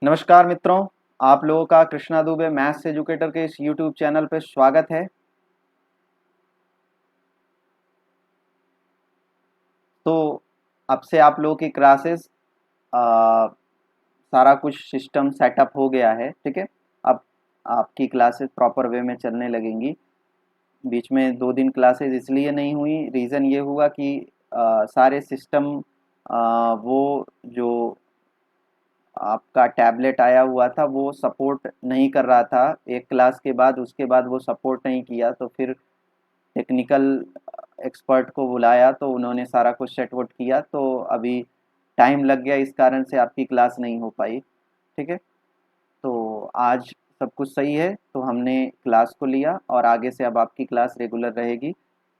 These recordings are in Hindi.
नमस्कार मित्रों। आप लोगों का कृष्णा दुबे मैथ्स एजुकेटर के इस यूट्यूब चैनल पर स्वागत है। तो अब से आप लोगों की क्लासेस सारा कुछ सिस्टम सेटअप हो गया है, ठीक है। अब आपकी क्लासेस प्रॉपर वे में चलने लगेंगी। बीच में 2 दिन क्लासेस इसलिए नहीं हुई, रीज़न ये हुआ कि सारे सिस्टम वो जो आपका टैबलेट आया हुआ था वो सपोर्ट नहीं कर रहा था। एक क्लास के बाद उसके बाद वो सपोर्ट नहीं किया, तो फिर टेक्निकल एक्सपर्ट को बुलाया तो उन्होंने सारा कुछ सेट वोट किया, तो अभी टाइम लग गया, इस कारण से आपकी क्लास नहीं हो पाई, ठीक है। तो आज सब कुछ सही है, तो हमने क्लास को लिया और आगे से अब आपकी क्लास रेगुलर रहेगी।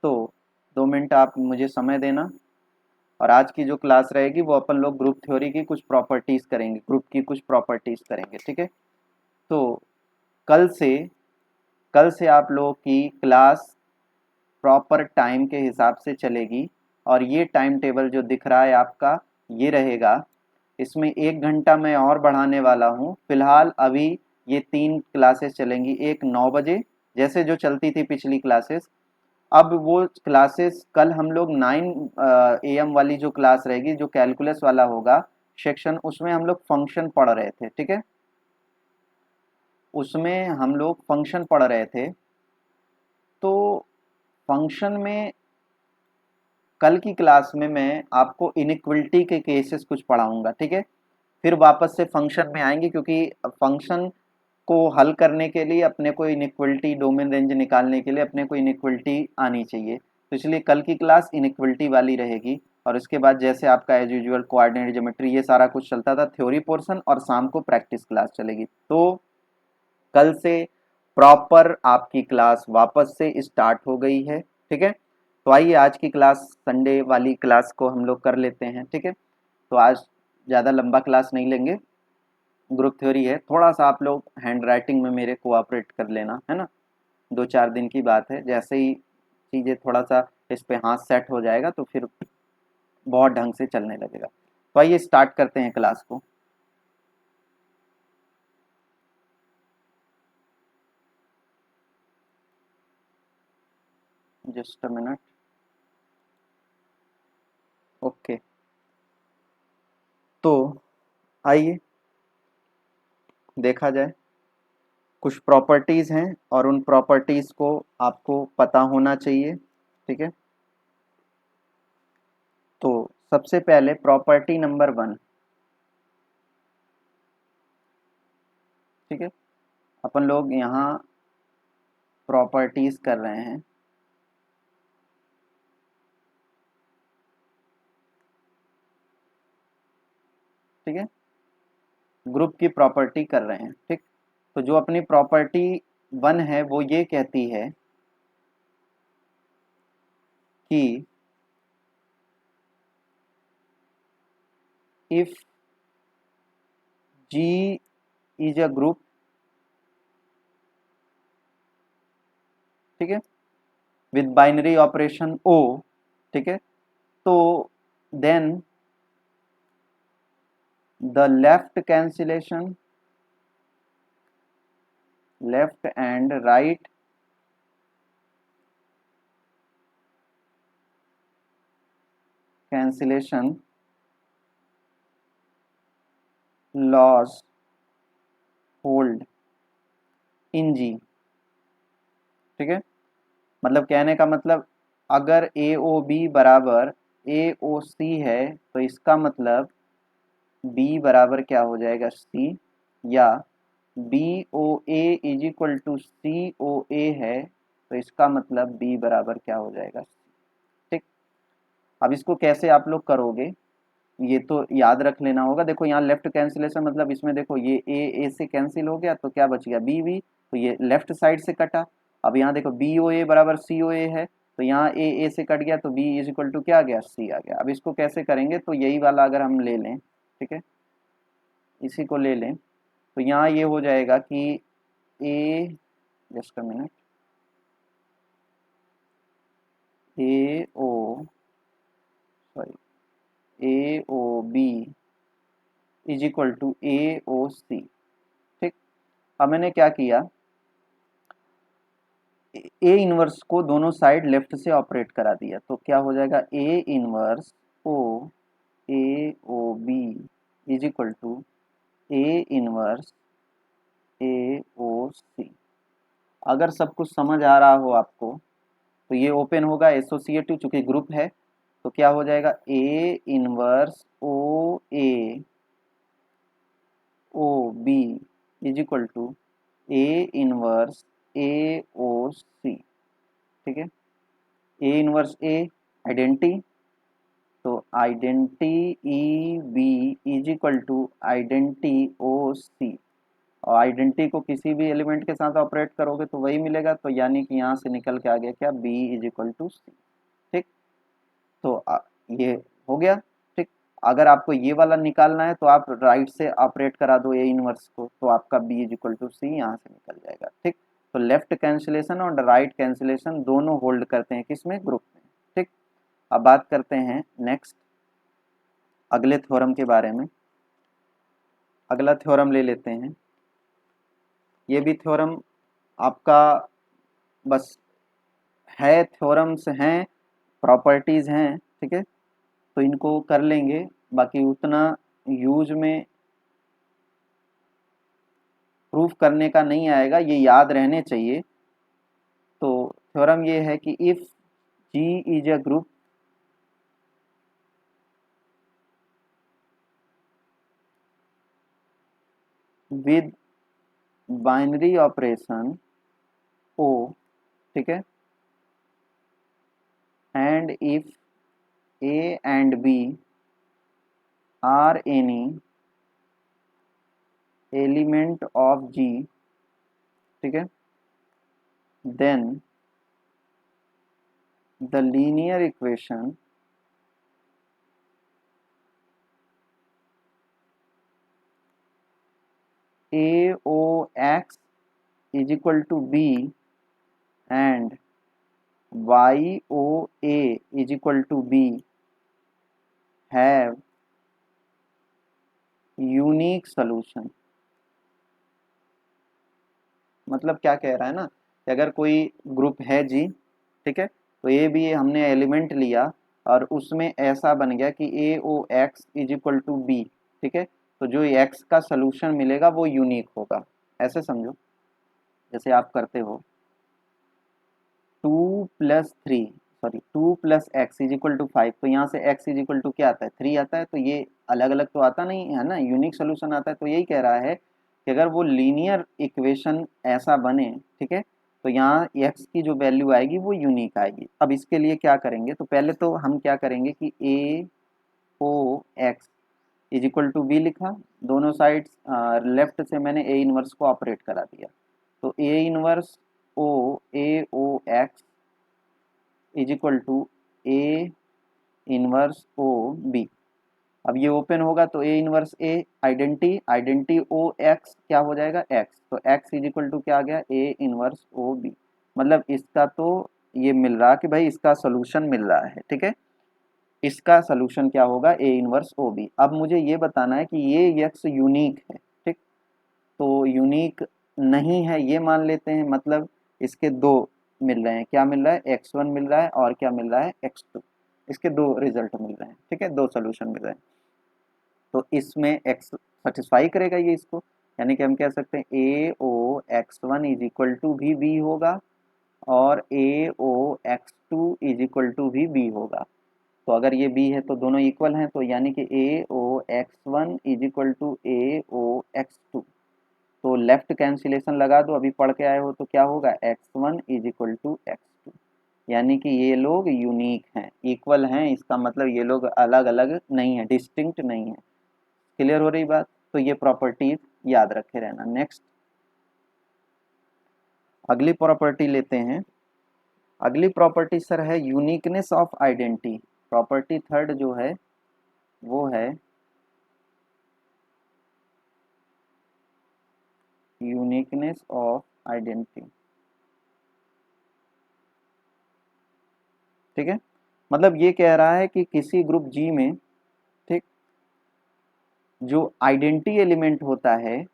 तो 2 मिनट आप मुझे समय देना, और आज की जो क्लास रहेगी वो अपन लोग ग्रुप थ्योरी की कुछ प्रॉपर्टीज़ करेंगे, ग्रुप की कुछ प्रॉपर्टीज़ करेंगे, ठीक है। तो कल से कल से आप लोगों की क्लास प्रॉपर टाइम के हिसाब से चलेगी, और ये टाइम टेबल जो दिख रहा है आपका ये रहेगा। इसमें 1 घंटा मैं और बढ़ाने वाला हूँ। फिलहाल अभी ये 3 क्लासेस चलेंगी, एक 9 बजे जैसे जो चलती थी पिछली क्लासेस। अब वो क्लासेस कल हम लोग 9 AM वाली जो क्लास रहेगी, जो कैलकुलस वाला होगा सेक्शन, उसमें हम लोग फंक्शन पढ़ रहे थे, ठीक है। उसमें हम लोग फंक्शन पढ़ रहे थे। तो फंक्शन में कल की क्लास में मैं आपको इनइक्वलिटी के केसेस कुछ पढ़ाऊंगा, ठीक है। फिर वापस से फंक्शन में आएंगे, क्योंकि फंक्शन को हल करने के लिए अपने को इनइक्वलिटी, डोमेन रेंज निकालने के लिए अपने को इनइक्वलिटी आनी चाहिए। तो इसलिए कल की क्लास इनइक्वलिटी वाली रहेगी, और इसके बाद जैसे आपका एज यूजुअल कोऑर्डिनेट ज्योमेट्री ये सारा कुछ चलता था थ्योरी पोर्शन, और शाम को प्रैक्टिस क्लास चलेगी। तो कल से प्रॉपर आपकी क्लास वापस से स्टार्ट हो गई है, ठीक है। तो आइए आज की क्लास, संडे वाली क्लास को हम लोग कर लेते हैं, ठीक है। तो आज ज़्यादा लंबा क्लास नहीं लेंगे, ग्रुप थ्योरी है। थोड़ा सा आप लोग हैंड राइटिंग में मेरे कोऑपरेट कर लेना, है ना। 2-4 दिन की बात है, जैसे ही चीज़ें थोड़ा सा इस पे हाथ सेट हो जाएगा तो फिर बहुत ढंग से चलने लगेगा। तो आइए स्टार्ट करते हैं क्लास को। Just a minute. ओके, तो आइए देखा जाए। कुछ प्रॉपर्टीज़ हैं और उन प्रॉपर्टीज़ को आपको पता होना चाहिए, ठीक है। तो सबसे पहले प्रॉपर्टी नंबर 1, ठीक है। अपन लोग यहाँ प्रॉपर्टीज़ कर रहे हैं, ठीक है। ग्रुप की प्रॉपर्टी कर रहे हैं, ठीक। तो जो अपनी प्रॉपर्टी 1 है वो ये कहती है कि if G is a group, ठीक है, विद बाइनरी ऑपरेशन ओ, ठीक है, तो then the left and right cancellation laws hold in G, ठीक है। मतलब कहने का मतलब, अगर ए ओ बी बराबर ए ओ सी है तो इसका मतलब बी बराबर क्या हो जाएगा, सी। या B O A is equal to C O A है तो इसका मतलब बी बराबर क्या हो जाएगा, ठीक। अब इसको कैसे आप लोग करोगे ये तो याद रख लेना होगा। देखो यहाँ लेफ्ट कैंसिलेशन मतलब इसमें देखो ये ए से कैंसिल हो गया तो क्या बच गया, बी बी, तो ये लेफ्ट साइड से कटा। अब यहाँ देखो बी ओ ए बराबर सी ओ ए है, तो यहाँ ए से कट गया तो बी इज इक्वल टू क्या आ गया, सी आ गया। अब इसको कैसे करेंगे, तो यही वाला अगर हम ले लें, ठीक है, इसी को ले लें, तो यहाँ ये हो जाएगा कि A, just a minute, A O, sorry, A O B is equal to A O C. ठीक, अब मैंने क्या किया, ए इनवर्स को दोनों साइड लेफ्ट से ऑपरेट करा दिया, तो क्या हो जाएगा, A inverse O A O B is equal to A inverse A O C. अगर सब कुछ समझ आ रहा हो आपको तो ये ओपन होगा एसोसिएटिव, चूंकि ग्रुप है तो क्या हो जाएगा, A inverse O A O B is equal to A inverse A O C. ठीक है, ए इनवर्स ए आइडेंटिटी, तो identity E B is equal to identity O C, और आइडेंटिटी को किसी भी एलिमेंट के साथ ऑपरेट करोगे तो वही मिलेगा, तो यानी कि यहाँ से निकल के आ गया क्या, बी इज इक्वल टू सी। ठीक, तो ये हो गया। ठीक, अगर आपको ये वाला निकालना है तो आप राइट से ऑपरेट करा दो ए इनवर्स को, तो आपका बी इज इक्वल टू सी यहाँ से निकल जाएगा। ठीक, तो लेफ्ट कैंसिलेशन और राइट कैंसिलेशन दोनों होल्ड करते हैं किसमें, ग्रुप में। ठीक, अब बात करते हैं नेक्स्ट अगले थ्योरम के बारे में। अगला थ्योरम ले लेते हैं। ये भी थ्योरम आपका बस है, थ्योरम्स हैं, प्रॉपर्टीज हैं। ठीक है, तो इनको कर लेंगे, बाकी उतना यूज में प्रूफ करने का नहीं आएगा, ये याद रहने चाहिए। तो थ्योरम ये है कि if G is a group with binary operation O, ठीक है, and if A and B are any element of G, ठीक है, then the linear equation A O X is equal to B and Y O A is equal to B have unique solution. मतलब क्या कह रहा है ना, कि अगर कोई ग्रुप है जी, ठीक है, तो ए बी हमने एलिमेंट लिया और उसमें ऐसा बन गया कि A O X is equal to B, ठीक है, तो जो एक्स का सलूशन मिलेगा वो यूनिक होगा। ऐसे समझो, जैसे आप करते हो 2 + 3 sorry 2 + x is equal to 5, तो यहाँ से x इज इक्वल टू क्या आता है, 3 आता है, तो ये अलग अलग तो आता नहीं है ना, यूनिक सोल्यूशन आता है। तो यही कह रहा है कि अगर वो लीनियर इक्वेशन ऐसा बने, ठीक है, तो यहाँ x की जो वैल्यू आएगी वो यूनिक आएगी। अब इसके लिए क्या करेंगे, तो पहले तो हम क्या करेंगे कि A O X is equal to B लिखा, दोनों साइड्स लेफ्ट से मैंने ए इनवर्स को ऑपरेट करा दिया, तो A inverse O X is equal to A inverse O B. अब ये ओपन होगा तो A inverse A identity O X क्या हो जाएगा, एक्स, तो एक्स इज इक्वल टू क्या आ गया, ए इनवर्स ओ बी। मतलब इसका तो ये मिल रहा कि भाई इसका सोल्यूशन मिल रहा है। ठीक है, इसका सोल्यूशन क्या होगा, ए इनवर्स ओ बी। अब मुझे ये बताना है कि ये एक्स यूनिक है। ठीक, तो यूनिक नहीं है ये मान लेते हैं, मतलब इसके दो मिल रहे हैं, क्या मिल रहा है, x1 मिल रहा है और क्या मिल रहा है, x2, इसके दो रिजल्ट मिल रहे हैं। ठीक है, दो सोल्यूशन मिल रहे हैं, तो इसमें x सेटिस्फाई करेगा ये इसको, यानी कि हम कह सकते हैं ए O x1 is equal to भी बी होगा और ए O x2 is equal to भी बी होगा। तो अगर ये बी है तो दोनों इक्वल हैं, तो यानी कि A O x1 is equal to A O x2। तो लेफ्ट कैंसिलेशन लगा दो, अभी पढ़ के आए हो, तो क्या होगा, x1 is equal to x2, यानी कि ये लोग यूनिक हैं, इक्वल हैं, इसका मतलब ये लोग अलग अलग नहीं है, डिस्टिंक्ट नहीं है। क्लियर हो रही बात, तो ये प्रॉपर्टीज याद रखे रहना। नेक्स्ट अगली प्रॉपर्टी लेते हैं। अगली प्रॉपर्टी सर है uniqueness of identity. Property third जो है वो है यूनिकनेस ऑफ आइडेंटिटी। ठीक है, मतलब ये कह रहा है कि किसी ग्रुप जी में, ठीक, जो आइडेंटिटी एलिमेंट होता है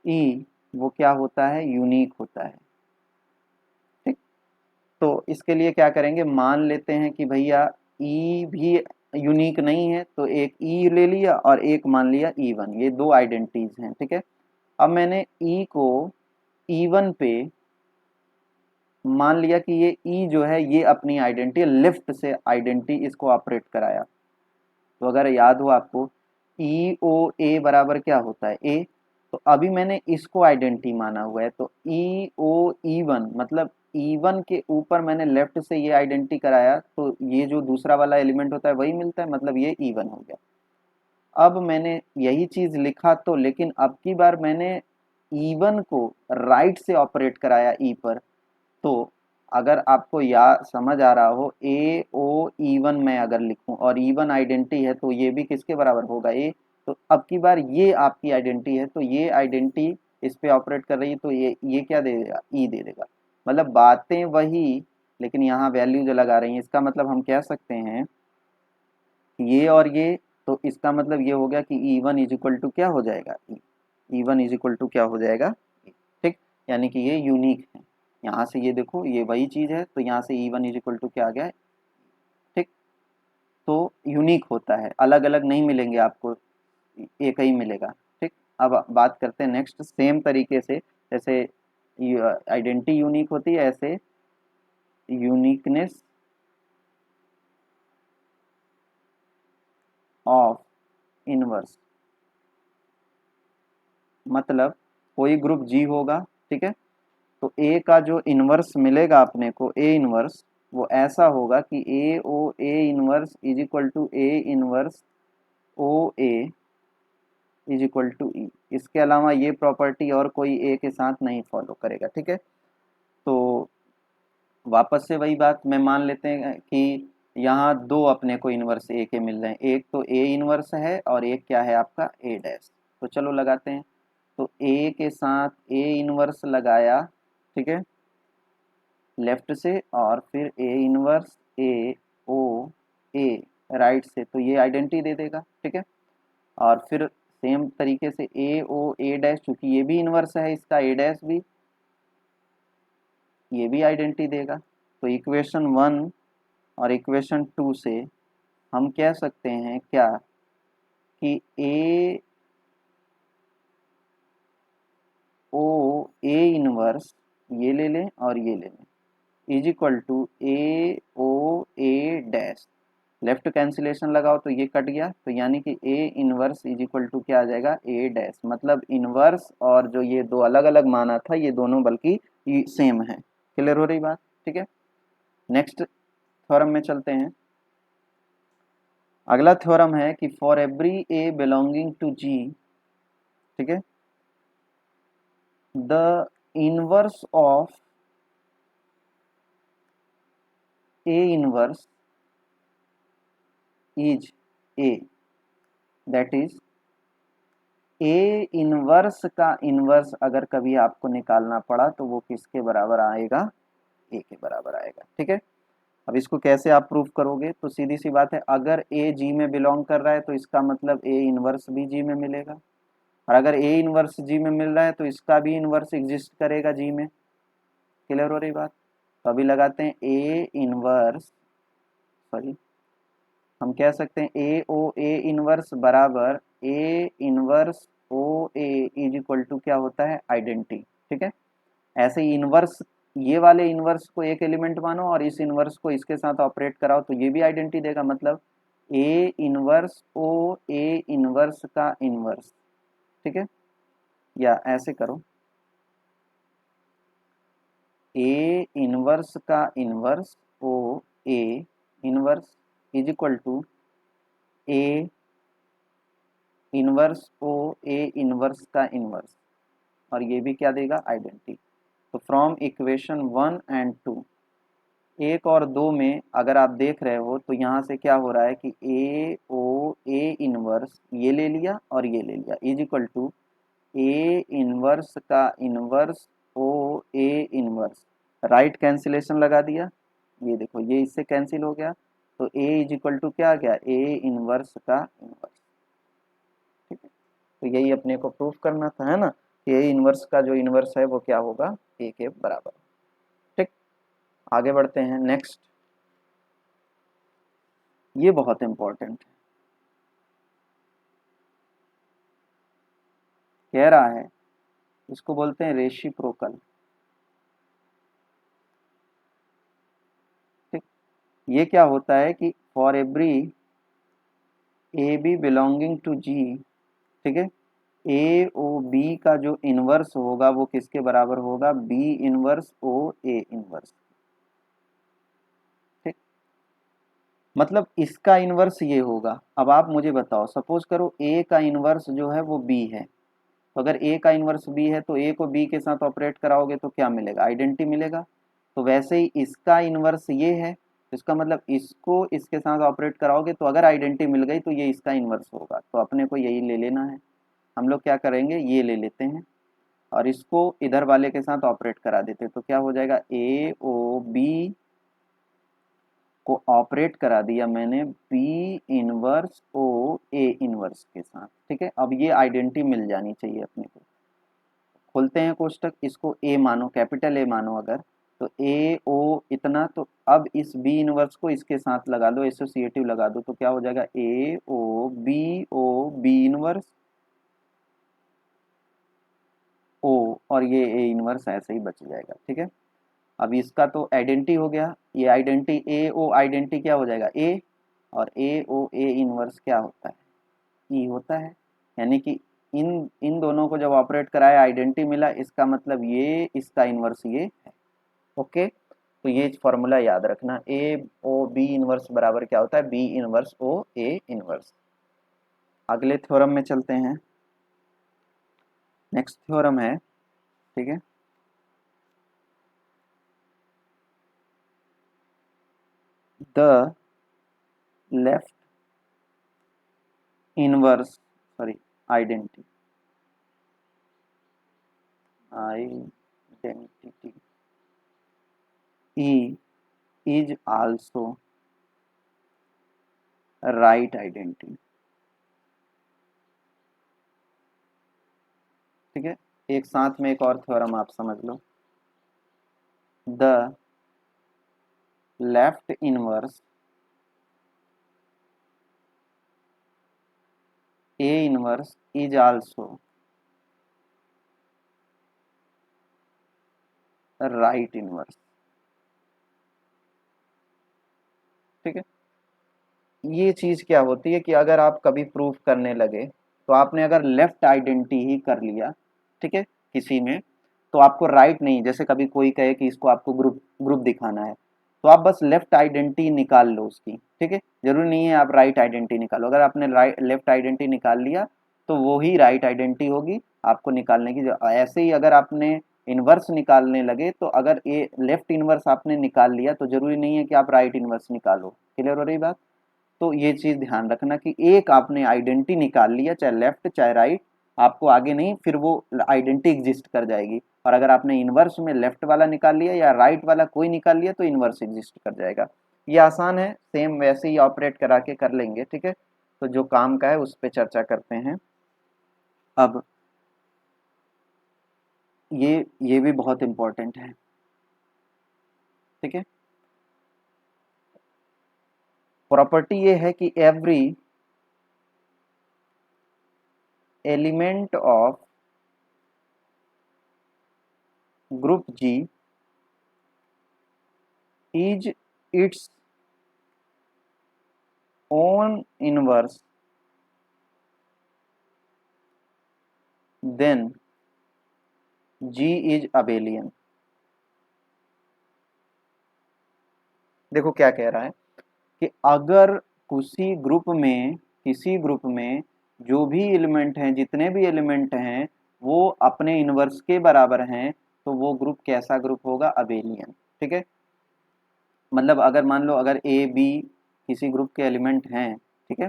ई, वो क्या होता है, यूनिक होता है। ठीक, तो इसके लिए क्या करेंगे, मान लेते हैं कि भैया ई भी यूनिक नहीं है, तो एक ई ले लिया और एक मान लिया ई वन, ये दो आइडेंटिटीज हैं। ठीक है, अब मैंने ई को ई वन पे मान लिया कि ये ई जो है ये अपनी आइडेंटिटी लेफ्ट से आइडेंटिटी इसको ऑपरेट कराया। तो अगर याद हो आपको, ई ओ ए बराबर क्या होता है, ए। तो अभी मैंने इसको आइडेंटिटी माना हुआ है, तो ई ओ ई वन मतलब ई वन के ऊपर मैंने लेफ्ट से ये आइडेंटिटी कराया, तो ये जो दूसरा वाला एलिमेंट होता है वही मिलता है, मतलब ये ई वन हो गया। अब मैंने यही चीज लिखा, तो लेकिन अब की बार मैंने ई वन को राइट से ऑपरेट कराया ई पर। तो अगर आपको समझ आ रहा हो, ए ओ ई वन मैं अगर लिखूं और ई वन आइडेंटिटी है, तो ये भी किसके बराबर होगा, ए। तो अब की बार ये आपकी आइडेंटिटी है, तो ये आइडेंटिटी इस पे ऑपरेट कर रही है, तो ये क्या दे देगा, ई दे देगा। मतलब बातें वही, लेकिन यहाँ वैल्यू जो लगा रही है, इसका मतलब हम कह सकते हैं ये और ये, तो इसका मतलब ये हो गया कि E one is equal to क्या हो जाएगा, E one is equal to क्या हो जाएगा, E। ठीक, यानी कि ये यूनिक है। यहाँ से ये देखो ये वही चीज है, तो यहाँ से E one is equal to क्या आ गया। ठीक, तो यूनिक होता है, अलग अलग नहीं मिलेंगे आपको, एक ही मिलेगा। ठीक, अब बात करते हैं नेक्स्ट, सेम तरीके से जैसे आइडेंटिटी यूनिक होती है, ऐसे यूनिकनेस ऑफ इनवर्स, मतलब कोई ग्रुप जी होगा। ठीक है, तो ए का जो इनवर्स मिलेगा अपने को, ए इनवर्स, वो ऐसा होगा कि A O A inverse is equal to A inverse O A is equal to E. इसके अलावा ये प्रॉपर्टी और कोई ए के साथ नहीं फॉलो करेगा। ठीक है, तो वापस से वही बात मैं मान लेते हैं कि यहाँ दो अपने को इनवर्स ए के मिल रहे हैं, एक तो ए इनवर्स है और एक क्या है आपका ए डैश। तो चलो लगाते हैं, तो ए के साथ ए इनवर्स लगाया, ठीक है, लेफ्ट से, और फिर ए inverse A O A right से, तो ये आइडेंटिटी दे देगा। ठीक है, और फिर सेम तरीके से ए ओ ए डैश, चूंकि ये भी इनवर्स है इसका, ए डैश भी, ये भी आइडेंटिटी देगा। तो इक्वेशन वन और इक्वेशन टू से हम कह सकते हैं क्या, कि ए ओ ए इनवर्स ये ले लें और ये ले लें, is equal to A O A dash, left cancellation लगाओ तो ये कट गया, तो यानी कि A inverse is equal to क्या आ जाएगा, ए डैश। मतलब इनवर्स और जो ये दो अलग अलग माना था, ये दोनों बल्कि सेम है। क्लियर हो रही बात। ठीक है, नेक्स्ट थ्योरम में चलते हैं। अगला थ्योरम है कि for every a belonging to G, ठीक है, the inverse of a inverse is a, that is a inverse का इनवर्स अगर कभी आपको निकालना पड़ा तो वो किसके बराबर आएगा, ए के बराबर आएगा। ठीक है, अब इसको कैसे आप प्रूफ करोगे, तो सीधी सी बात है, अगर ए जी में बिलोंग कर रहा है तो इसका मतलब ए इनवर्स भी जी में मिलेगा, और अगर ए इनवर्स जी में मिल रहा है तो इसका भी इनवर्स एग्जिस्ट करेगा जी में। क्लियर हो रही बात। तो अभी लगाते हैं ए इनवर्स, सॉरी, हम कह सकते हैं ए ओ ए इनवर्स बराबर A inverse O A is equal to क्या होता है, आइडेंटिटी। ठीक है, ऐसे ही इनवर्स, ये वाले इनवर्स को एक एलिमेंट मानो और इस इनवर्स को इसके साथ ऑपरेट कराओ, तो ये भी आइडेंटिटी देगा। मतलब A inverse O A inverse का इनवर्स। ठीक है, या ऐसे करो, ए इनवर्स का inverse O A inverse is equal to A inverse O A inverse का इनवर्स, और ये भी क्या देगा, आइडेंटिटी। तो from equation one and two, एक और दो में अगर आप देख रहे हो तो यहाँ से क्या हो रहा है कि ए ओ ए इनवर्स ये ले लिया और ये ले लिया, is equal to A inverse का इनवर्स ओ ए इनवर्स, राइट कैंसिलेशन लगा दिया, ये देखो ये इससे कैंसिल हो गया, तो A इज इक्वल टू क्या आ गया, A इनवर्स का इनवर्स। ठीक है, तो यही अपने को प्रूफ करना था, है ना, कि A इनवर्स का जो इनवर्स है वो क्या होगा, A के बराबर। ठीक, आगे बढ़ते हैं नेक्स्ट। ये बहुत इंपॉर्टेंट है, कह रहा है, इसको बोलते हैं रेसिप्रोकल। ठीक, ये क्या होता है कि for every a b belonging to G, ठीक है, ए ओ बी का जो इनवर्स होगा वो किसके बराबर होगा, बी इनवर्स ओ ए इनवर्स। ठीक, मतलब इसका इनवर्स ये होगा। अब आप मुझे बताओ, सपोज करो ए का इनवर्स जो है वो बी है, तो अगर ए का इनवर्स बी है तो ए को बी के साथ ऑपरेट कराओगे तो क्या मिलेगा, आइडेंटिटी मिलेगा। तो वैसे ही इसका इनवर्स ये है, तो इसका मतलब इसको इसके साथ ऑपरेट कराओगे तो अगर आइडेंटिटी मिल गई तो ये इसका इनवर्स होगा, तो अपने को यही ले लेना है। हम लोग क्या करेंगे, ये ले लेते हैं और इसको इधर वाले के साथ ऑपरेट करा देते, तो क्या हो जाएगा, ए ओ बी को ऑपरेट करा दिया मैंने बी इनवर्स ओ ए इनवर्स के साथ। ठीक है, अब ये आइडेंटिटी मिल जानी चाहिए अपने को। खोलते हैं कोष्टक, इसको ए मानो, कैपिटल ए मानो अगर, तो ए ओ इतना, तो अब इस बी इनवर्स को इसके साथ लगा दो, एसोसिएटिव लगा दो, तो क्या हो जाएगा, ए ओ बी इनवर्स ओ, और ये ए इनवर्स ऐसे ही बच जाएगा। ठीक है, अब इसका तो आइडेंटिटी हो गया, ये आइडेंटिटी ए ओ आइडेंटिटी क्या हो जाएगा, ए, और ए ओ ए इनवर्स क्या होता है, ई होता है। यानी कि इन इन दोनों को जब ऑपरेट कराया आइडेंटिटी मिला, इसका मतलब ये इसका इनवर्स ये है। ओके, तो ये फॉर्मूला याद रखना, ए ओ बी इनवर्स बराबर क्या होता है, बी इनवर्स ओ ए इनवर्स। अगले थ्योरम में चलते हैं, नेक्स्ट थ्योरम है, ठीक है, the left inverse, sorry, identity identity E is also right identity. ठीक है, एक साथ में एक और थ्योरम आप समझ लो, the left inverse A inverse is also right inverse. ठीक है, ये चीज क्या होती है कि अगर आप कभी प्रूफ करने लगे, तो आपने अगर लेफ्ट आइडेंटिटी ही कर लिया, ठीक है, किसी में, तो आपको राइट नहीं, जैसे कभी कोई कहे कि इसको आपको ग्रुप ग्रुप दिखाना है, तो आप बस लेफ्ट आइडेंटिटी निकाल लो उसकी। ठीक है, जरूरी नहीं है आप राइट आइडेंटिटी निकालो, अगर आपने राइट लेफ्ट आइडेंटिटी निकाल लिया तो वो ही राइट आइडेंटिटी होगी, आपको निकालने की ऐसे ही अगर आपने इनवर्स निकालने लगे, तो अगर ये लेफ्ट इनवर्स आपने निकाल लिया तो जरूरी नहीं है कि आप राइट इनवर्स निकालो। क्लियर हो रही बात, तो ये चीज ध्यान रखना कि एक आपने आइडेंटिटी निकाल लिया, चाहे लेफ्ट चाहे राइट, आपको आगे नहीं फिर वो आइडेंटिटी एग्जिस्ट कर जाएगी। और अगर आपने इनवर्स में लेफ्ट वाला निकाल लिया या राइट वाला कोई निकाल लिया तो इनवर्स एग्जिस्ट कर जाएगा। ये आसान है, सेम वैसे ही ऑपरेट करा के कर लेंगे। ठीक है, तो जो काम का है उस पर चर्चा करते हैं। अब ये भी बहुत इंपॉर्टेंट है। ठीक है, प्रॉपर्टी ये है कि every element of group G is its own inverse, then G is abelian। देखो क्या कह रहा है कि अगर किसी ग्रुप में जो भी एलिमेंट हैं, जितने भी एलिमेंट हैं वो अपने इनवर्स के बराबर हैं, तो वो ग्रुप कैसा ग्रुप होगा, अबेलियन। ठीक है, मतलब अगर मान लो अगर ए बी किसी ग्रुप के एलिमेंट हैं, ठीक है,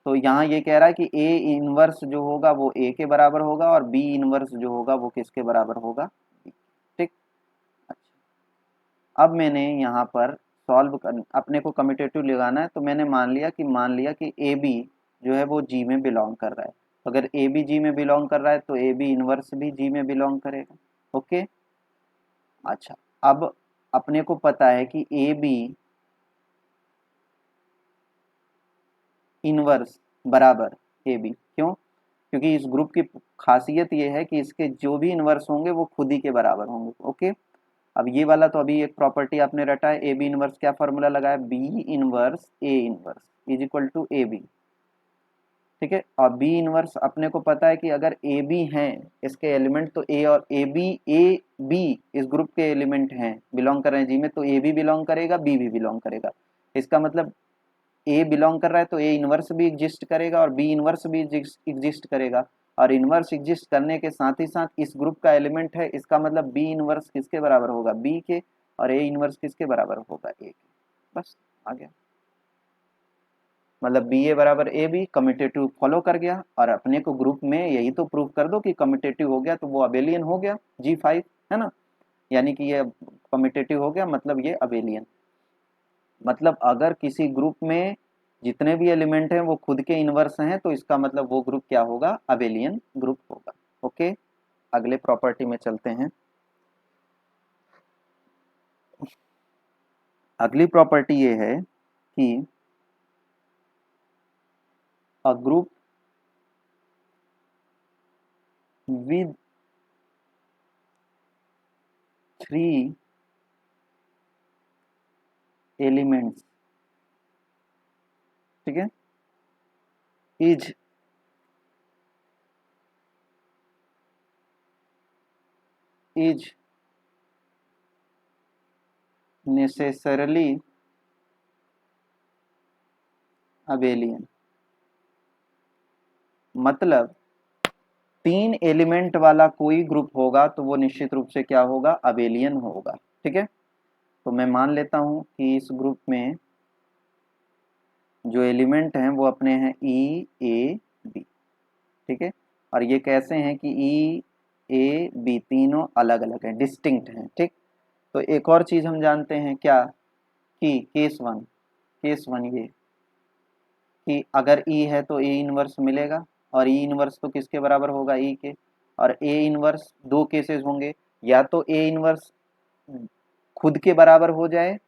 तो यहाँ ये कह रहा है कि ए इनवर्स जो होगा वो ए के बराबर होगा और बी इनवर्स जो होगा वो किसके बराबर होगा, ठीक। अच्छा, अब मैंने यहाँ पर सॉल्व कर, अपने को कम्यूटेटिव लगाना है, तो मैंने मान लिया कि ए बी जो है वो जी में बिलोंग कर रहा है। तो अगर ए बी जी में बिलोंग कर रहा है तो ए बी इनवर्स भी जी में बिलोंग करेगा। ओके, अच्छा, अब अपने को पता है कि ए बी इनवर्स बराबर ए बी, क्यों? क्योंकि इस ग्रुप की खासियत ये है कि इसके जो भी इनवर्स होंगे वो खुद ही के बराबर होंगे। ओके, अब ये वाला तो अभी एक प्रॉपर्टी आपने रटा है, ए बी इनवर्स क्या फॉर्मूला लगाया, B inverse A inverse is equal to A B. ठीक है, और बी इनवर्स अपने को पता है कि अगर ए बी हैं इसके एलिमेंट, तो ए और ए बी इस ग्रुप के एलिमेंट हैं, बिलोंग कर रहे हैं जी में, तो ए बी बिलोंग करेगा, बी भी बिलोंग करेगा। इसका मतलब ए बिलोंग कर रहा है तो ए इनवर्स भी एग्जिस्ट करेगा और बी इनवर्स भी एग्जिस्ट करेगा। और इनवर्स एग्जिस्ट करने के साथ ही साथ इस ग्रुप का एलिमेंट है, इसका मतलब बी इनवर्स किसके बराबर होगा, बी के, और ए इनवर्स किसके बराबर होगा, ए के। बस आ गया, मतलब बी ए बराबर ए बी, कम्यूटेटिव फॉलो कर गया। और अपने को ग्रुप में यही तो प्रूव कर दो कि कम्यूटेटिव हो गया तो वो अबेलियन हो गया, G5 है ना, यानी कि ये कम्यूटेटिव हो गया मतलब ये अबेलियन। मतलब अगर किसी ग्रुप में जितने भी एलिमेंट हैं वो खुद के इनवर्स हैं तो इसका मतलब वो ग्रुप क्या होगा, अबेलियन ग्रुप होगा। ओके, अगले प्रॉपर्टी में चलते हैं। अगली प्रॉपर्टी ये है कि अ ग्रुप विद 3 एलिमेंट्स, ठीक है, इज इज नेसेसरली अबेलियन। मतलब 3 एलिमेंट वाला कोई ग्रुप होगा तो वो निश्चित रूप से क्या होगा, अबेलियन होगा। ठीक है, तो मैं मान लेता हूं कि इस ग्रुप में जो एलिमेंट हैं वो अपने हैं ई ए बी। ठीक है, और ये कैसे हैं कि ई ए बी तीनों अलग अलग हैं, डिस्टिंक्ट हैं। ठीक, तो एक और चीज हम जानते हैं क्या, कि केस वन ये कि अगर ई है तो ए इनवर्स मिलेगा, और ई इनवर्स तो किसके बराबर होगा, ई के। और ए इनवर्स दो केसेस होंगे, या तो ए इनवर्स खुद के बराबर हो जाए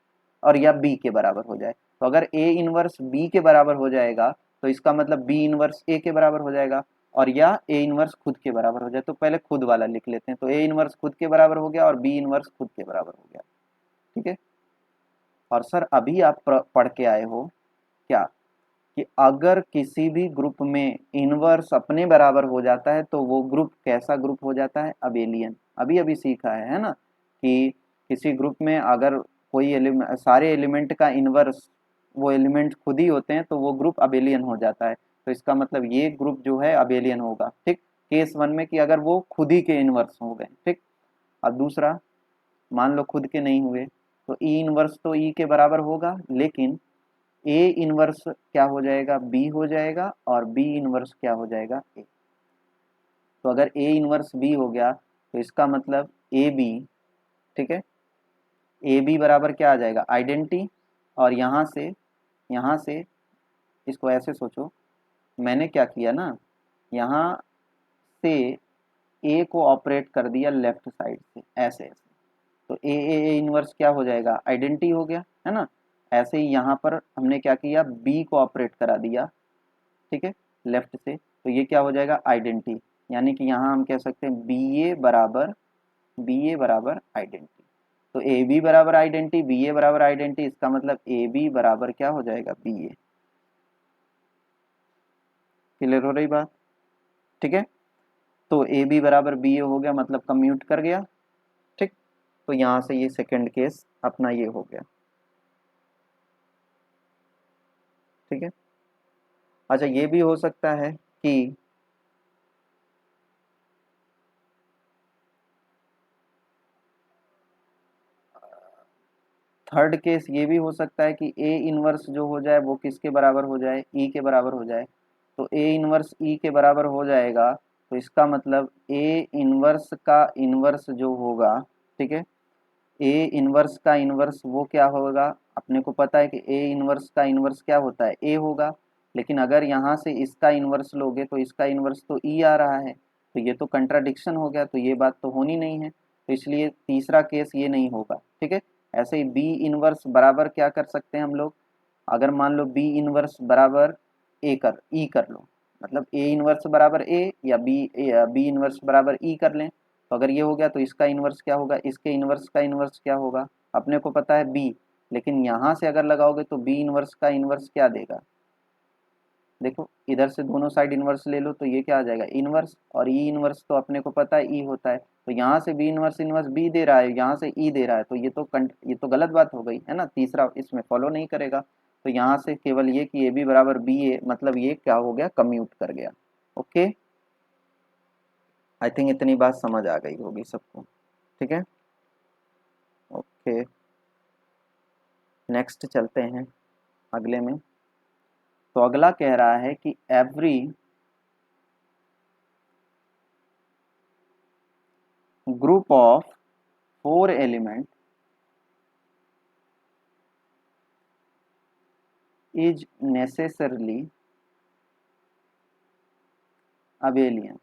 और या बी के बराबर हो जाए। तो अगर ए इनवर्स बी के बराबर हो जाएगा तो इसका मतलब बी इनवर्स ए के बराबर हो जाएगा, और या ए इनवर्स खुद के बराबर हो जाए। तो पहले खुद वाला लिख लेते हैं, तो ए इनवर्स खुद के बराबर हो गया और बी इनवर्स खुद के बराबर हो गया। ठीक है, और सर अभी आप पढ़ के आए हो क्या, कि अगर किसी भी ग्रुप में इनवर्स अपने बराबर हो जाता है तो वो ग्रुप कैसा ग्रुप हो जाता है, अबेलियन। अभी अभी सीखा है ना, कि किसी ग्रुप में अगर कोई सारे एलिमेंट का इनवर्स वो एलिमेंट खुद ही होते हैं तो वो ग्रुप अबेलियन हो जाता है। तो इसका मतलब ये ग्रुप जो है अबेलियन होगा। ठीक, केस वन में कि अगर वो खुद ही के इनवर्स हो गए। ठीक, अब दूसरा, मान लो खुद के नहीं हुए तो ई इनवर्स तो ई के बराबर होगा, लेकिन ए इनवर्स क्या हो जाएगा, बी हो जाएगा, और बी इनवर्स क्या हो जाएगा, ए। तो अगर ए इनवर्स बी हो गया तो इसका मतलब ए बी, ठीक है, ए बी बराबर क्या आ जाएगा, आइडेंटिटी। और यहाँ से इसको ऐसे सोचो, मैंने क्या किया ना, यहाँ से ए को ऑपरेट कर दिया लेफ्ट साइड से, ऐसे ऐसे, तो ए इनवर्स क्या हो जाएगा, आइडेंटिटी हो गया, है ना। ऐसे ही यहाँ पर हमने क्या किया, बी को ऑपरेट करा दिया, ठीक है, लेफ्ट से, तो ये क्या हो जाएगा, आइडेंटिटी। यानी कि यहाँ हम कह सकते हैं बी ए बराबर आइडेंटिटी। तो ए बी बराबर आइडेंटिटी, बी ए बराबर आइडेंटिटी, इसका मतलब ए बी बराबर क्या हो जाएगा, बी ए। क्लियर हो रही बात? ठीक है, तो ए बी बराबर बी ए हो गया, मतलब कम्यूट कर गया। ठीक, तो यहाँ से ये सेकंड केस अपना ये हो गया। ठीक है, अच्छा ये भी हो सकता है कि थर्ड केस ये भी हो सकता है कि ए इनवर्स जो हो जाए वो किसके बराबर हो जाए, ई के बराबर हो जाए। तो ए इनवर्स ई के बराबर हो जाएगा तो इसका मतलब ए इनवर्स का इनवर्स जो होगा, ठीक है, ए इनवर्स का इनवर्स वो क्या होगा, अपने को पता है कि ए इनवर्स का इनवर्स क्या होता है, ए होगा, लेकिन अगर यहाँ से इसका इनवर्स लोगे तो इसका इनवर्स तो ई आ रहा है, तो ये तो कंट्राडिक्शन हो गया, तो ये बात तो होनी नहीं है, तो इसलिए तीसरा केस ये नहीं होगा। ठीक है, ऐसे ही बी इनवर्स बराबर क्या कर सकते हैं हम लोग, अगर मान लो बी इनवर्स बराबर ए कर ई कर लो, मतलब ए इनवर्स बराबर ए या बी इनवर्स बराबर ई कर लें, तो अगर ये हो गया तो इसका इनवर्स क्या होगा, इसके इनवर्स का इनवर्स क्या होगा, अपने को पता है बी, लेकिन यहाँ से अगर लगाओगे तो बी इनवर्स का इनवर्स क्या देगा, देखो इधर से दोनों साइड इनवर्स ले लो तो ये क्या आ जाएगा इनवर्स, और ई इनवर्स तो अपने को पता है ई होता है, तो यहाँ से बी इनवर्स इनवर्स बी दे रहा है, यहाँ से ई दे रहा है, तो ये तो गलत बात हो गई है ना, तीसरा इसमें फॉलो नहीं करेगा, तो यहाँ से केवल ये कि ए बी बराबर बी ए, मतलब ये क्या हो गया, कम्यूट कर गया। ओके, आई थिंक इतनी बात समझ आ गई होगी सबको। ठीक है, ओके, नेक्स्ट चलते हैं अगले में। तो अगला कह रहा है कि every group of 4 element is necessarily abelian,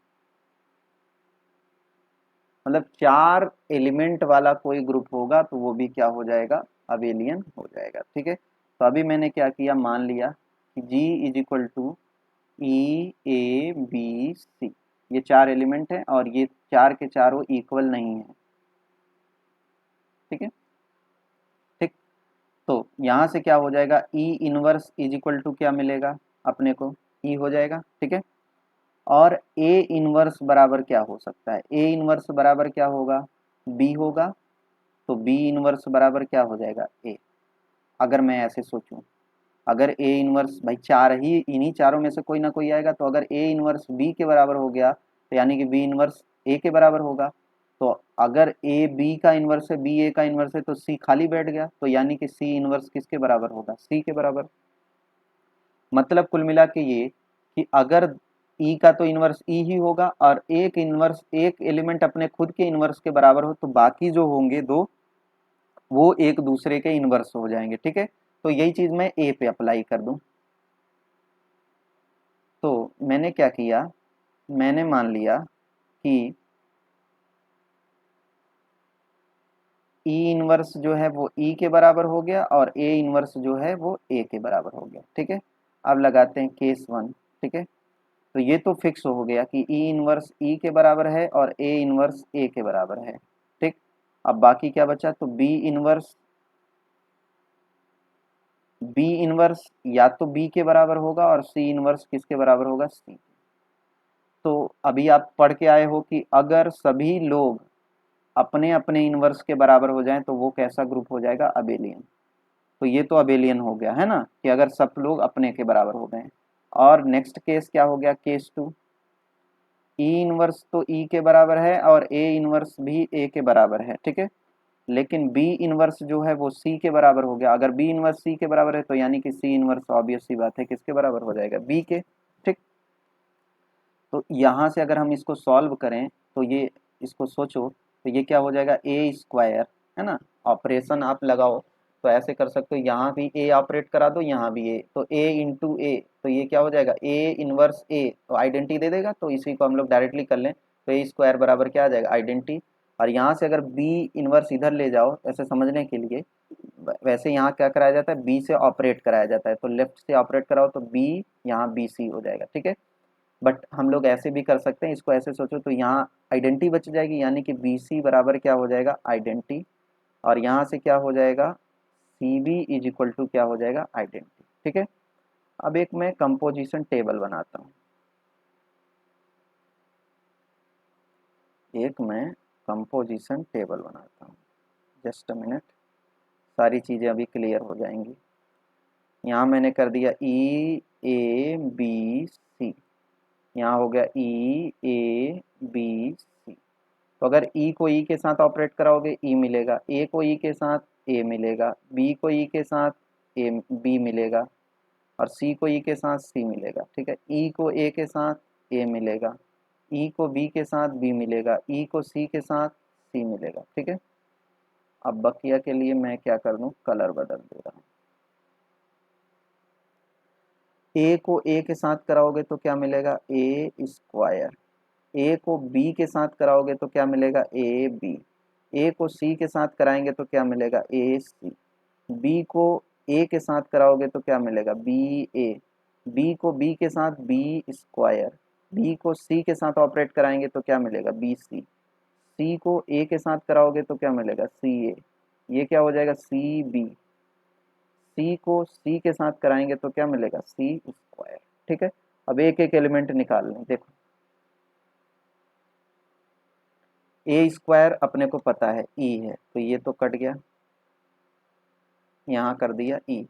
मतलब 4 एलिमेंट वाला कोई ग्रुप होगा तो वो भी क्या हो जाएगा, अबेलियन हो जाएगा। ठीक है, तो अभी मैंने क्या किया, मान लिया कि G is equal to E A B C, ये 4 एलिमेंट हैं और ये चार के चारों इक्वल नहीं है। ठीक है, ठीक, तो यहाँ से क्या हो जाएगा, E inverse is equal to क्या मिलेगा अपने को, ई हो जाएगा। ठीक है, और ए इनवर्स बराबर क्या हो सकता है, ए इनवर्स बराबर क्या होगा, बी होगा, तो बी इनवर्स बराबर क्या हो जाएगा, ए। अगर मैं ऐसे सोचूं, अगर ए इनवर्स भाई चार ही, इन्हीं चारों में से कोई ना कोई आएगा, तो अगर ए इनवर्स बी के बराबर हो गया तो यानी कि बी इनवर्स ए के बराबर होगा, तो अगर ए बी का इनवर्स है, बी ए का इनवर्स है, तो सी खाली बैठ गया, तो यानी कि सी इनवर्स किसके बराबर होगा, सी के बराबर। मतलब कुल मिला के ये कि अगर ई का तो इनवर्स ई ही होगा और एक इनवर्स एक एलिमेंट अपने खुद के इनवर्स के बराबर हो, तो बाकी जो होंगे दो वो एक दूसरे के इनवर्स हो जाएंगे। ठीक है, तो यही चीज मैं ए पे अप्लाई कर दूं, तो मैंने क्या किया, मैंने मान लिया कि ई इनवर्स जो है वो ई के बराबर हो गया और ए इनवर्स जो है वो ए के बराबर हो गया। ठीक है, अब लगाते हैं केस वन। ठीक है, तो ये तो फिक्स हो गया कि ई इनवर्स ई के बराबर है और ए इनवर्स ए के बराबर है। ठीक, अब बाकी क्या बचा, तो बी इनवर्स या तो बी के बराबर होगा और सी इनवर्स किसके बराबर होगा, सी। तो अभी आप पढ़ के आए हो कि अगर सभी लोग अपने अपने इनवर्स के बराबर हो जाएं तो वो कैसा ग्रुप हो जाएगा, अबेलियन। तो ये तो अबेलियन हो गया है ना, कि अगर सब लोग अपने के बराबर हो गए। और नेक्स्ट केस क्या हो गया, केस टू, ई इनवर्स तो ई के बराबर है और ए इनवर्स भी ए के बराबर है। ठीक है, लेकिन बी इनवर्स जो है वो सी के बराबर हो गया, अगर बी इनवर्स सी के बराबर है तो यानी कि सी इनवर्स ऑब्वियस सी बात है किसके बराबर हो जाएगा, बी के। ठीक, तो यहाँ से अगर हम इसको सॉल्व करें तो ये, इसको सोचो तो ये क्या हो जाएगा, ए स्क्वायर, है ना, ऑपरेशन आप लगाओ तो ऐसे कर सकते हो, यहाँ भी ए ऑपरेट करा दो, यहाँ भी ए, तो ए इंटू ए, तो ये क्या हो जाएगा, ए इनवर्स ए, तो आइडेंटिटी दे देगा, तो इसी को हम लोग डायरेक्टली कर लें, तो ए स्क्वायर बराबर क्या आ जाएगा, आइडेंटिटी। और यहाँ से अगर बी इनवर्स इधर ले जाओ ऐसे समझने के लिए, वैसे यहाँ क्या कराया जाता है, बी से ऑपरेट कराया जाता है, तो लेफ्ट से ऑपरेट कराओ तो बी, यहाँ बी सी हो जाएगा। ठीक है, बट हम लोग ऐसे भी कर सकते हैं, इसको ऐसे सोचो तो यहाँ आइडेंटिटी बच जाएगी, यानी कि बी सी बराबर क्या हो जाएगा, आइडेंटिटी, और यहाँ से क्या हो जाएगा, C B is equal to क्या हो जाएगा, आइडेंटिटी। ठीक है, अब एक मैं कंपोजिशन टेबल बनाता हूँ, एक मैं कंपोजिशन टेबल बनाता हूँ, जस्ट अ मिनट, सारी चीज़ें अभी क्लियर हो जाएंगी। यहाँ मैंने कर दिया ई ए बी सी, यहाँ हो गया ई ए बी सी, तो अगर ई को ई के साथ ऑपरेट कराओगे ई मिलेगा, ए को ई के साथ ए मिलेगा, बी को ई के साथ ए बी मिलेगा, और सी को ई के साथ सी मिलेगा। ठीक है, ई को ए के साथ ए मिलेगा, ई को बी के साथ बी मिलेगा, ई को सी के साथ सी मिलेगा। ठीक है, अब बकिया के लिए मैं क्या कर दूं, कलर बदल दे रहा हूं। ए को ए के साथ कराओगे तो क्या मिलेगा, ए स्क्वायर। ए को बी के साथ कराओगे तो क्या मिलेगा, ए बी। ए को सी के साथ कराएंगे तो क्या मिलेगा, ए सी। बी को ए के साथ कराओगे तो क्या मिलेगा, बी ए। बी को बी के साथ बी स्क्वायर। बी को सी के साथ ऑपरेट कराएंगे तो क्या मिलेगा, बी सी। सी को ए के साथ कराओगे तो क्या मिलेगा, सी ए। ये क्या हो जाएगा, सी बी। सी को सी के साथ कराएंगे तो क्या मिलेगा, सी स्क्वायर। ठीक है, अब एक एक एलिमेंट निकाल लें। देखो ए स्क्वायर अपने को पता है ई है, तो ये तो कट गया, यहाँ कर दिया ई।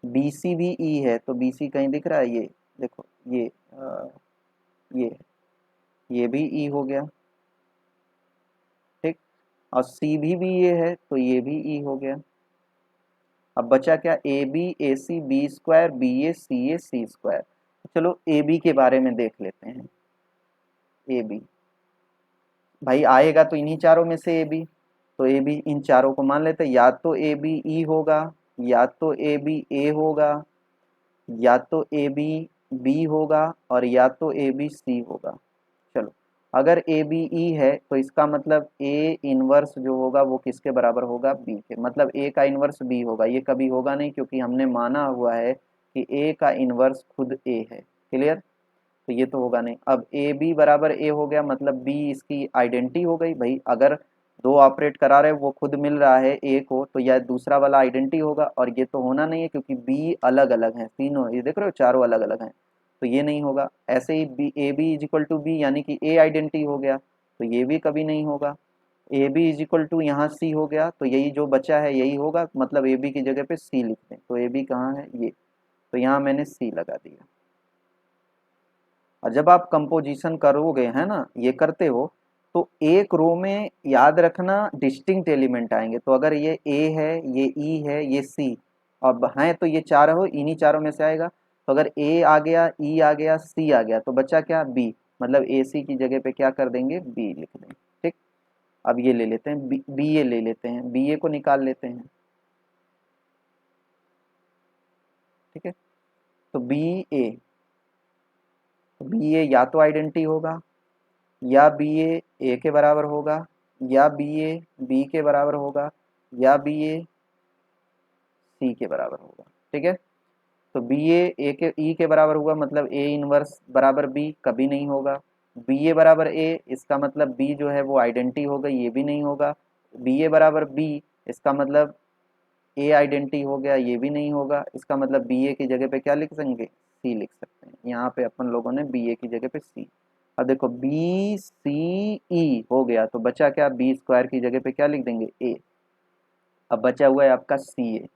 बी सी भी ई है, तो बी सी कहीं दिख रहा है, ये देखो, ये ये ये भी ई हो गया। ठीक, और सी भी ये है, तो ये भी ई हो गया। अब बचा क्या, A B A C B square B A C square. चलो ए बी के बारे में देख लेते हैं। ए बी भाई आएगा तो इन्हीं चारों में से ए बी, तो ए बी इन चारों को मान लेते हैं, या तो ए बी ई होगा, या तो ए बी ए होगा, या तो ए बी बी होगा, और या तो ए बी सी होगा। चलो, अगर ए बी ई है तो इसका मतलब ए इनवर्स जो होगा वो किसके बराबर होगा, बी के। मतलब ए का इनवर्स बी होगा, ये कभी होगा नहीं क्योंकि हमने माना हुआ है कि ए का इनवर्स खुद ए है। क्लियर, तो ये तो होगा नहीं। अब ए बी बराबर ए हो गया, मतलब बी इसकी आइडेंटिटी हो गई। भाई अगर दो ऑपरेट करा रहे वो खुद मिल रहा है ए को, तो यह दूसरा वाला आइडेंटिटी होगा, और ये तो होना नहीं है क्योंकि बी अलग अलग है, तीनों ये देख रहे हो चारों अलग अलग हैं, तो ये नहीं होगा। ऐसे ही b a B is equal to b, यानी कि ए आइडेंटिटी हो गया, तो ये भी कभी नहीं होगा। A B is equal to यहाँ सी हो गया, तो यही जो बचा है यही होगा, मतलब ए बी की जगह पे सी लिख दें, तो ए बी कहाँ है, ये, तो यहाँ मैंने सी लगा दिया। और जब आप कंपोजिशन करोगे है ना, ये करते हो, तो एक रो में याद रखना डिस्टिंक्ट एलिमेंट आएंगे। तो अगर ये ए है, ये ई है, ये सी, अब हैं तो ये चार हो, इन्हीं चारों में से आएगा। तो अगर ए आ गया, ई आ गया, सी आ गया, तो बचा क्या, बी। मतलब ए सी की जगह पे क्या कर देंगे, बी लिख देंगे। ठीक, अब ये ले लेते हैं बी ए ले लेते हैं, बी ए को निकाल लेते हैं। ठीक है, तो बी ए, बी ए या तो आइडेंटिटी होगा, या बी ए के बराबर होगा, या बी ए बी के बराबर होगा, या बी ए सी के बराबर होगा। ठीक है, तो बी ए के ई के बराबर हुआ, मतलब ए इनवर्स बराबर बी कभी नहीं होगा। बी ए बराबर ए, इसका मतलब बी जो है वो आइडेंटिटी हो गई, ये भी नहीं होगा। बी ए बराबर बी, इसका मतलब ए आइडेंटिटी हो गया, ये भी नहीं होगा। इसका मतलब बी ए की जगह पे क्या लिख सकेंगे, सी लिख सकते हैं। यहाँ पे अपन लोगों ने बी ए की जगह पे सी। अब देखो बी सी ई हो गया, तो बचा क्या, बी स्क्वायर की जगह पे क्या लिख देंगे, ए। अब बचा हुआ है आपका सी ए,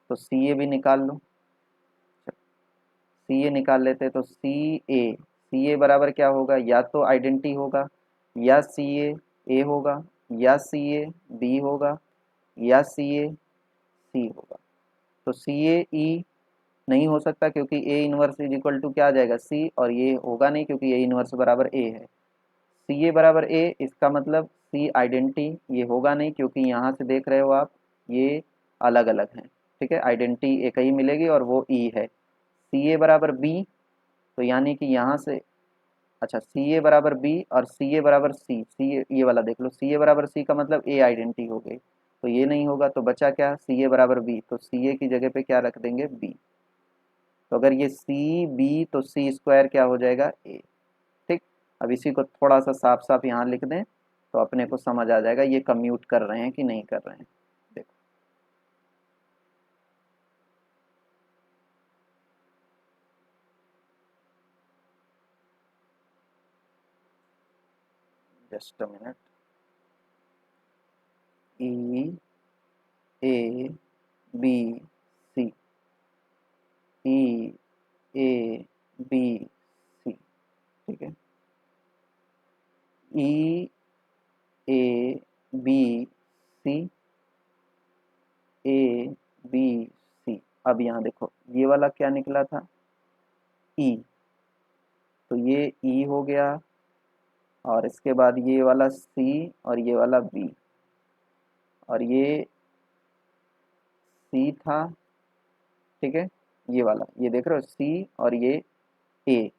तो सी ए भी निकाल लो। सी ए निकाल लेते हैं, तो सी ए बराबर क्या होगा, या तो आइडेंटिटी होगा, या सी ए होगा, या सी ए बी होगा, या सी ए सी होगा। तो सी ए ई नहीं हो सकता क्योंकि A inverse is equal to क्या आ जाएगा, सी, और ये होगा नहीं क्योंकि ए इनवर्स बराबर ए है। सी ए बराबर ए, इसका मतलब सी आइडेंटिटी, ये होगा नहीं क्योंकि यहाँ से देख रहे हो आप, ये अलग अलग हैं। ठीक है, आइडेंटिटी एक ही मिलेगी और वो ई है। सी ए बराबर बी, तो यानी कि यहाँ से, अच्छा सी ए बराबर बी और सी ए बराबर सी ये वाला देख लो, सी ए बराबर सी का मतलब ए आइडेंटिटी हो गई, तो ये नहीं होगा। तो बचा क्या, सी ए बराबर बी, तो सी ए की जगह पे क्या रख देंगे, बी। तो अगर ये सी बी, तो सी स्क्वायर क्या हो जाएगा, ए। ठीक, अब इसी को थोड़ा सा साफ साफ यहाँ लिख दें तो अपने को समझ आ जाएगा ये कम्यूट कर रहे हैं कि नहीं कर रहे हैं। देखो just a minute, E A B C, E A B C. ठीक है, ई A B C, A B सी। अब यहाँ देखो ये वाला क्या निकला था, ई, तो ये ई हो गया, और इसके बाद ये वाला सी, और ये वाला बी, और ये सी था, ठीक है, ये वाला, ये देख रहे हो सी, और ये ए,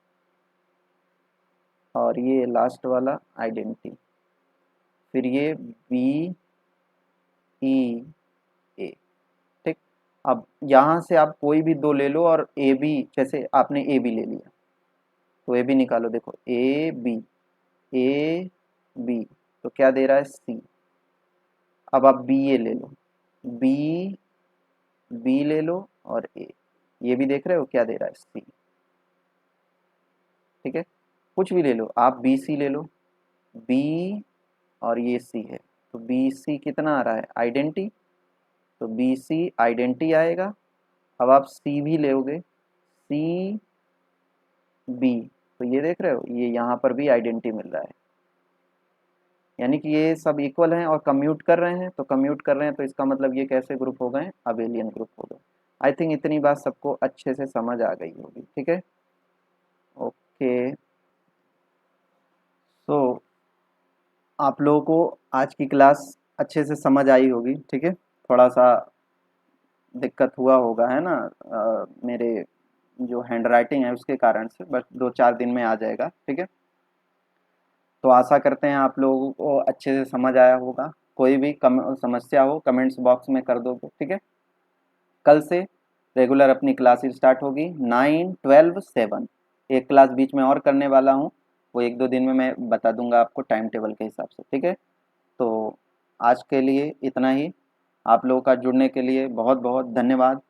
और ये लास्ट वाला आइडेंटिटी, फिर ये बी ई ए, ठीक। अब यहाँ से आप कोई भी दो ले लो, और ए बी, जैसे आपने ए बी ले लिया तो ए बी निकालो, देखो ए बी, ए बी, तो क्या दे रहा है सी। अब आप बी ए ले लो, बी बी ले लो, और ए, ये भी देख रहे हो क्या दे रहा है सी, ठीक है। कुछ भी ले लो आप, बी सी ले लो, बी और ये सी है, तो बी सी कितना आ रहा है आइडेंटिटी, तो बी सी आइडेंटिटी आएगा। अब आप सी भी लोगे, सी बी, तो ये देख रहे हो ये यहाँ पर भी आइडेंटिटी मिल रहा है, यानी कि ये सब इक्वल हैं और कम्यूट कर रहे हैं, तो कम्यूट कर रहे हैं तो इसका मतलब ये कैसे ग्रुप हो गए, अबेलियन ग्रुप हो गए। आई थिंक इतनी बात सबको अच्छे से समझ आ गई होगी, ठीक है। ओके, सो आप लोगों को आज की क्लास अच्छे से समझ आई होगी, ठीक है। थोड़ा सा दिक्कत हुआ होगा, है ना, मेरे जो हैंड राइटिंग है उसके कारण से, बस 2-4 दिन में आ जाएगा, ठीक है। तो आशा करते हैं आप लोगों को अच्छे से समझ आया होगा। कोई भी समस्या हो कमेंट्स बॉक्स में कर दोगे, ठीक है। कल से रेगुलर अपनी क्लासेस स्टार्ट होगी, 9, 12, 7, एक क्लास बीच में और करने वाला हूँ, वो 1-2 दिन में मैं बता दूंगा आपको टाइम टेबल के हिसाब से, ठीक है। तो आज के लिए इतना ही। आप लोगों का जुड़ने के लिए बहुत बहुत धन्यवाद।